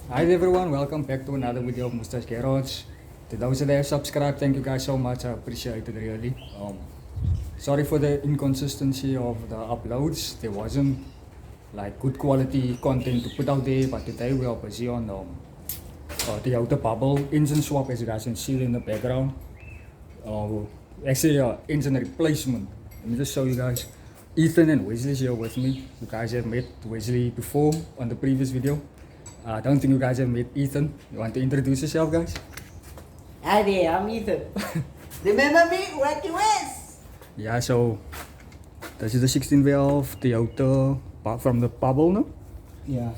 Hi everyone, welcome back to another video of Mustache Garage. To those that have subscribed, thank you guys so much, I appreciate it really. Sorry for the inconsistency of the uploads. There wasn't like good quality content to put out there, but today we are busy on the outer bubble engine swap, as you guys can see in the background. Actually engine replacement. Let me just show you guys. Ethan and Wesley is here with me. You guys have met Wesley before on the previous video. I don't think you guys have met Ethan. You want to introduce yourself, guys? Hi there, I'm Ethan. Remember me? Wacky West! Yeah, so this is the 16 valve Toyota from the bubble, no? Yeah.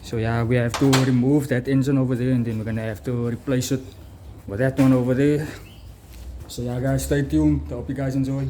So yeah, we have to remove that engine over there and then we're gonna have to replace it with that one over there. So yeah guys, stay tuned. I hope you guys enjoy.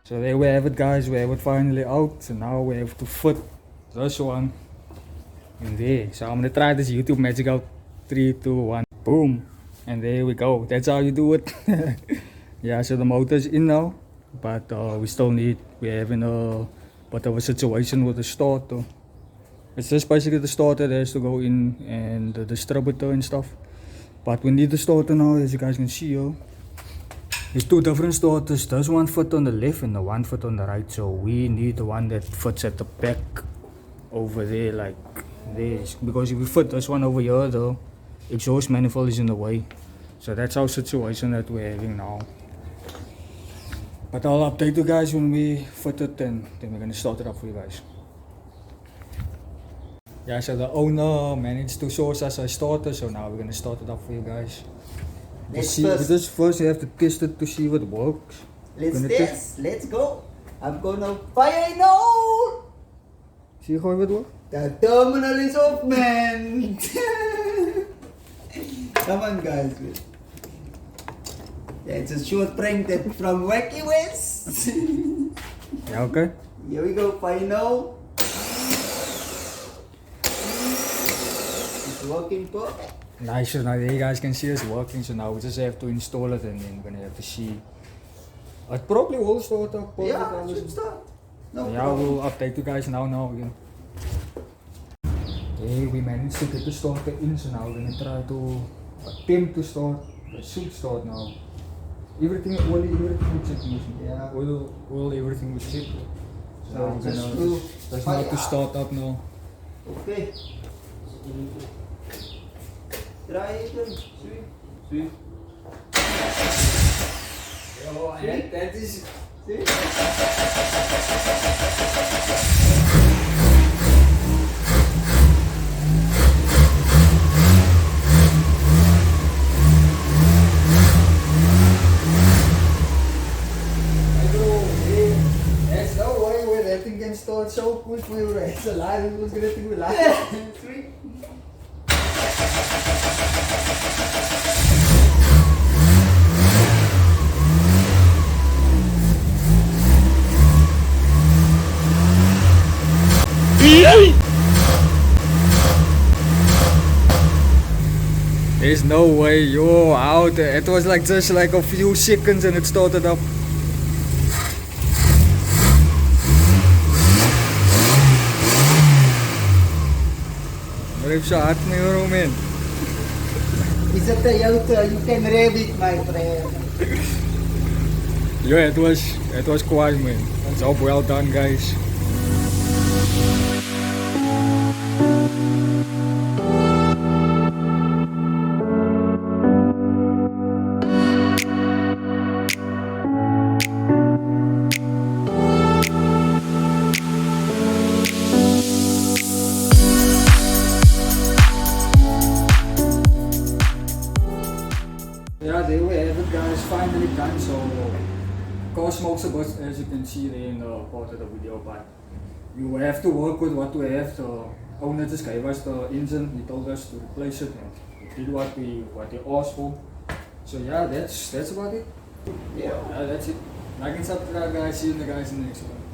So there we have it guys, we have it finally out. So now we have to fit this one in there. So I'm gonna try this YouTube magic out. 3, 2, 1, boom. And there we go. That's how you do it. Yeah, so the motor's in now. But we're having a bit of a situation with the starter. It's just basically the starter that has to go in and the distributor and stuff. But we need the starter now, as you guys can see here. There's two different starters. There's one foot on the left and the one foot on the right. So we need the one that fits at the back over there, like this. Because if we fit this one over here, the exhaust manifold is in the way. So that's our situation that we're having now. But I'll update you guys when we fit it and then we're gonna start it up for you guys. Yeah, so the owner managed to source us a starter, so now we're gonna start it up for you guys. First you have to test it to see what works. Let's test. Let's go. I'm gonna fire now. See how it works? The terminal is off, man. Come on, guys. Yeah, it's a short prank that from Wacky West. Yeah, okay. Here we go. Fire now. It's working perfect. Nice, so now you guys can see it's working, so now we just have to install it and then we're gonna have to see. It probably will start up. Yeah, it should start. No yeah, problem. we'll update you guys now again. Okay, we managed to get the starter in, so now we're gonna try to attempt to start. It should start now. Everything was checked. Yeah. All everything was checked. So Now we're just gonna to now to start up now. Okay. Try it. See. Oh, that is. See? There's no way where that thing can start so quick. It's a lie. It was gonna think we lie. Sweet. There's no way you're out. It was like just like a few seconds and it started up. Rip shot me, bro, man. Is it a Yota? You can rev it, my friend. Yeah, it was quite, man. Job well done, guys. Yeah, there we have it, guys. Finally done. So, car smokes a bit, as you can see there in the part of the video, but you have to work with what we have. The owner just gave us the engine. He told us to replace it, and we did what they asked for. So yeah, that's about it. Yeah. That's it. Like and subscribe, guys. See you guys in the next one.